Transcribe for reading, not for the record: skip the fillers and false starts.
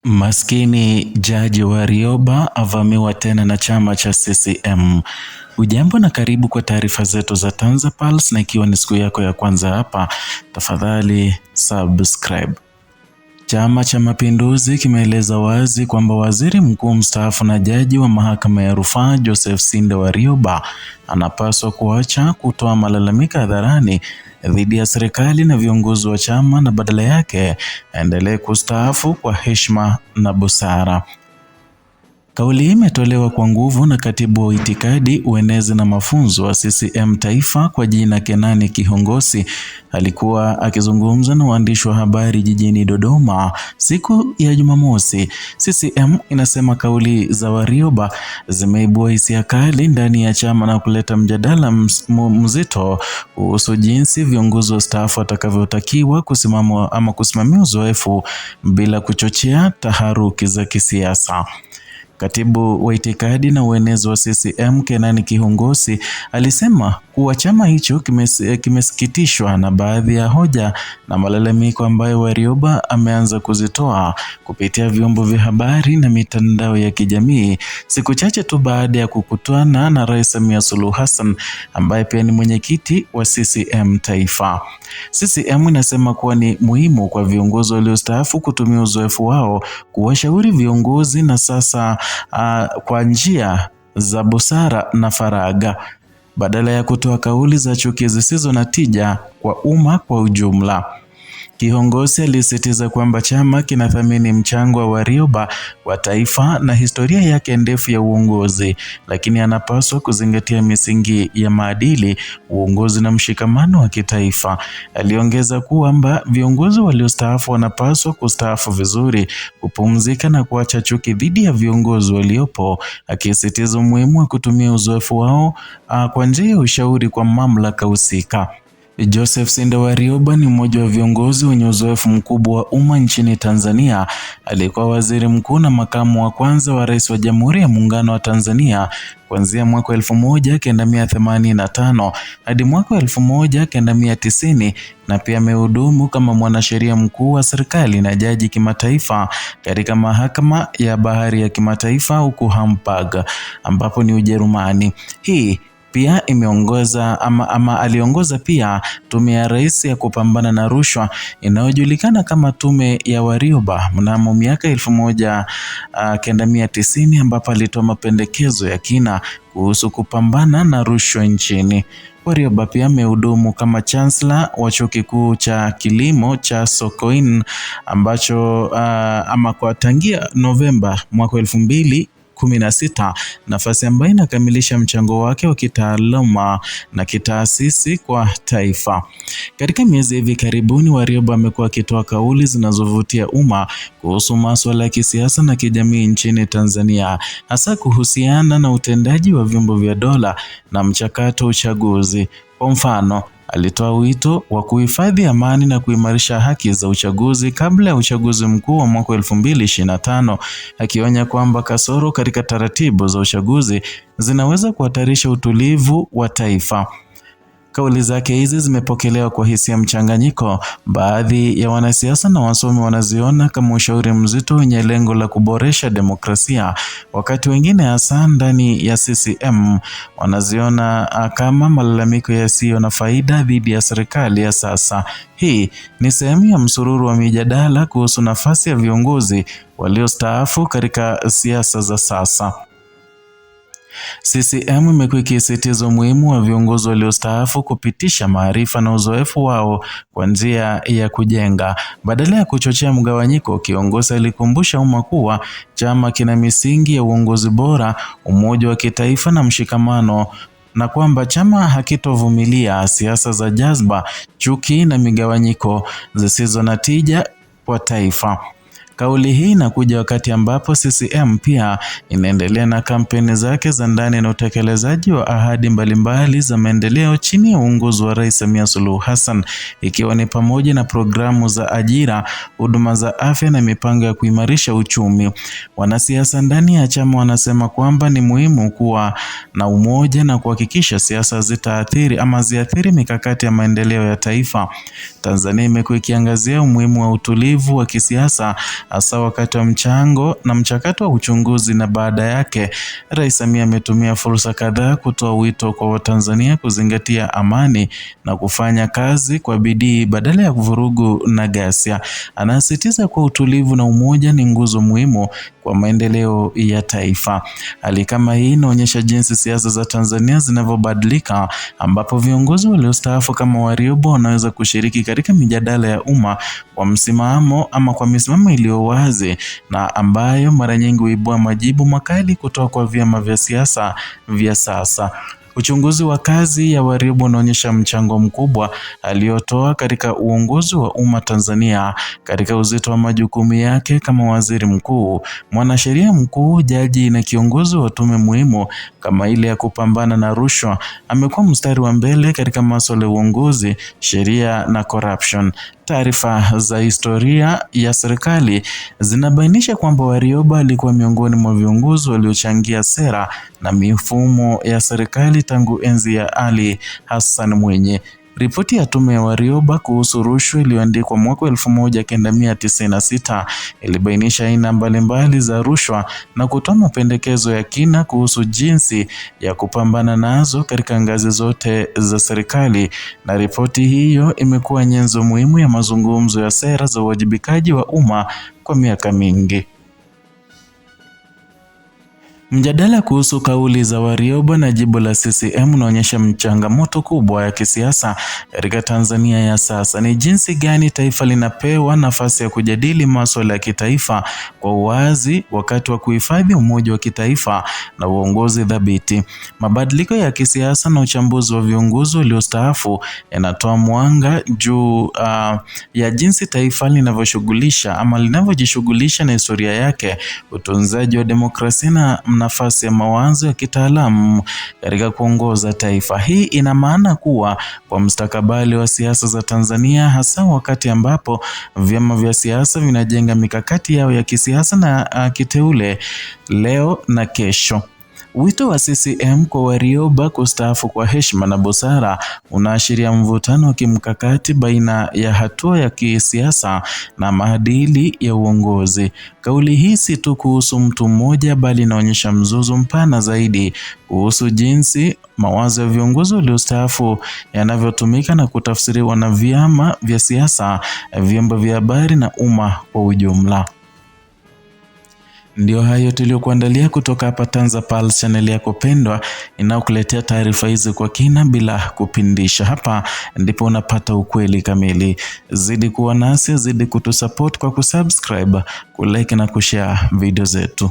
Maskini Jaji Warioba avamiwa tena na chama cha CCM. Ujambo na karibu kwa taarifa zetu za TanzaPulse, na ikiwa ni siku yako ya kwanza hapa, tafadhali subscribe. Chama cha Mapinduzi kimeeleza wazi kwamba waziri mkuu mstaafu na jaji wa mahakama ya rufaa Joseph Sinde Warioba anapaswa kuacha kutoa malalamiko hadharani dhidi ya serikali na viongozi wa chama na badala yake aendelee kustaafu kwa heshima na busara. Kauli hii imetolewa kwa nguvu na katibu wa itikadi, uenezi na mafunzo wa CCM Taifa kwa jina Kenani Kihongosi. Alikuwa akizungumza na waandishi wa habari jijini Dodoma siku ya Jumamosi. CCM inasema kauli za Warioba zimeibua hisia kali ndani ya chama na kuleta mjadala mzito kuhusu jinsi viongozi wastaafu watakavyotakiwa kusimamia uzoefu bila kuchochea taharuki za kisiasa. Katibu wa itikadi na uenezi wa CCM Kenani Kihongosi alisema kuwa chama hicho kimesikitishwa na baadhi ya hoja na malalamiko ambayo Warioba ameanza kuzitoa kupitia vyombo vya habari na mitandao ya kijamii siku chache tu baada ya kukutana na Rais Samia Suluhu Hassan ambaye pia ni mwenyekiti wa CCM Taifa. CCM inasema kuwa ni muhimu kwa viongozi waliostaafu kutumia uzoefu wao kuwashauri viongozi na sasa kwa njia za busara na faragha, badala ya kutoa kauli za chuki zisizo na tija kwa umma kwa ujumla. Kihongosi alisisitiza kwamba chama kinathamini mchango wa Warioba wa taifa na historia yake ndefu ya uongozi, lakini anapaswa kuzingatia misingi ya maadili, uongozi na mshikamano wa kitaifa. Aliongeza kwamba viongozi waliostaafu wanapaswa kustaafu vizuri, kupumzika na kuacha chuki dhidi ya viongozi waliopo, akisisitiza umuhimu wa kutumia uzoefu wao kwa njia ya ushauri kwa mamlaka husika. Joseph Sinde Warioba ni mmoja wa viongozi wenye uzoefu mkubwa wa umma nchini Tanzania. Alikuwa waziri mkuu na makamu wa kwanza wa rais wa Jamhuri ya Muungano wa Tanzania kuanzia mwaka 1985 hadi mwaka 1990, na pia amehudumu kama mwanasheria mkuu wa serikali na jaji kimataifa katika mahakama ya bahari ya kimataifa huko Hamburg ambapo ni Ujerumani. Hii pia aliongoza pia tume ya rais ya kupambana na rushwa inayojulikana kama tume ya Warioba mnamo miaka 1990 ambapo alitoa mapendekezo ya kina kuhusu kupambana na rushwa nchini. Warioba pia amehudumu kama chancellor wa chuo kikuu cha kilimo cha Sokoine ambacho kwa tangia Novemba mwaka 2016, nafasi ambayo inakamilisha mchango wake wa kitaaluma na kitaasisi kwa taifa. Katika miezi hivi karibuni, Warioba amekuwa akitoa kauli zinazovutia umma kuhusu masuala ya kisiasa na kijamii nchini Tanzania, hasa kuhusiana na utendaji wa vyombo vya dola na mchakato wa uchaguzi. Kwa mfano, alitoa wito wa kuhifadhi amani na kuimarisha haki za uchaguzi kabla ya uchaguzi mkuu wa mwaka 2025, akionya kwamba kasoro katika taratibu za uchaguzi zinaweza kuhatarisha utulivu wa taifa. Kauli zake hizi zimepokelewa kwa hisia mchanganyiko. Baadhi ya wanasiasa na wasomi wanaziona kama ushauri mzito wenye lengo la kuboresha demokrasia, wakati wengine hasa ndani ya CCM wanaziona kama malalamiko yasiyo na faida dhidi ya serikali ya sasa. Hii ni sehemu ya msururu wa mijadala kuhusu nafasi ya viongozi waliostaafu katika siasa za sasa. CCM imekuwa ikisisitiza umuhimu wa viongozi waliostaafu kupitisha maarifa na uzoefu wao kwa njia ya kujenga badala ya kuchochea mgawanyiko. Kiongozi alikumbusha umma kuwa chama kina misingi ya uongozi bora, umoja wa kitaifa na mshikamano, na kwamba chama hakitovumilia siasa za jazba, chuki na migawanyiko zisizo na tija kwa taifa. Kauli hii inakuja wakati ambapo CCM pia inaendelea na kampeni zake za ndani na utekelezaji wa ahadi mbalimbali za maendeleo chini ya uongozi wa Rais Samia Suluhu Hassan, ikiwa ni pamoja na programu za ajira, huduma za afya na mipango ya kuimarisha uchumi. Wanasiasa ndani ya chama wanasema kwamba ni muhimu kuwa na umoja na kuhakikisha siasa ziathiri mikakati ya maendeleo ya taifa. Tanzania imekuwa ikiangazia umuhimu wa utulivu wa kisiasa hasa wakati wa mchakato wa uchunguzi na baada yake. Rais Samia ametumia fursa kadhaa kutoa wito kwa Watanzania kuzingatia amani na kufanya kazi kwa bidii badala ya vurugu na ghasia. Anasisitiza kwa utulivu na umoja ni nguzo muhimu kwa maendeleo ya taifa. Hali kama hii inaonyesha jinsi siasa za Tanzania zinavyobadilika, ambapo viongozi waliostaafu kama Warioba wanaweza kushiriki katika mijadala ya umma kwa misimamo iliyo wazi na ambayo mara nyingi huibua majibu makali kutoka kwa vyama vya siasa vya sasa. Uchunguzi wa kazi ya Warioba unaonyesha mchango mkubwa aliotoa katika uongozi wa umma Tanzania, katika uzito wa majukumu yake kama waziri mkuu, mwanasheria mkuu, jaji na kiongozi wa tume muhimu kama ile ya kupambana na rushwa. Amekuwa mstari wa mbele katika masuala ya uongozi, sheria na corruption. Taarifa za historia ya serikali zinabainisha kwamba Warioba alikuwa miongoni mwa viongozi waliochangia sera na mifumo ya serikali tangu enzi ya Ali Hassan Mwinyi. Ripoti ya tume ya Warioba kuhusu rushwa iliyoandikwa mwaka 1996 ilibainisha aina mbalimbali za rushwa na kutoa mapendekezo ya kina kuhusu jinsi ya kupambana nazo katika ngazi zote za serikali, na ripoti hiyo imekuwa nyenzo muhimu ya mazungumzo ya sera za uwajibikaji wa umma kwa miaka mingi. Mjadala kuhusu kauli za Warioba na jibu la CCM unaonyesha changamoto kubwa ya kisiasa katika Tanzania ya sasa. Ni jinsi gani taifa linapewa nafasi ya kujadili masuala ya kitaifa kwa uwazi wakati wa kuhifadhi umoja wa kitaifa na uongozi thabiti. Mabadiliko ya kisiasa na uchambuzi wa viongozi waliostaafu yanatoa mwanga juu ya jinsi taifa linavyojishughulisha na historia yake, utunzaji wa demokrasia na nafasi ya mawazo ya kitaalamu katika kuongoza taifa. Hii ina maana kuwa kwa mustakabali wa siasa za Tanzania, hasa wakati ambapo vyama vya siasa vinajenga mikakati yao ya kisiasa na kiteule leo na kesho. Wito wa CCM kwa Warioba kustaafu kwa heshima na busara unaashiria mvutano wa kimkakati baina ya hatua ya kisiasa na maadili ya uongozi. Kauli hii si tu kuhusu mtu mmoja, bali inaonyesha mzozo mpana zaidi kuhusu jinsi mawazo ya viongozi waliostaafu yanavyotumika na kutafsiriwa na vyama vya siasa, vyombo vya habari na umma kwa ujumla. Ndio hayo tuliokuandalia kutoka hapa TanzaPulse, channel yako pendwa inayokuletea taarifa hizi kwa kina bila kupindisha. Hapa ndipo unapata ukweli kamili. Zidi kuwa nasi, zidi kutusupport kwa kusubscribe, kulike na kushare video zetu.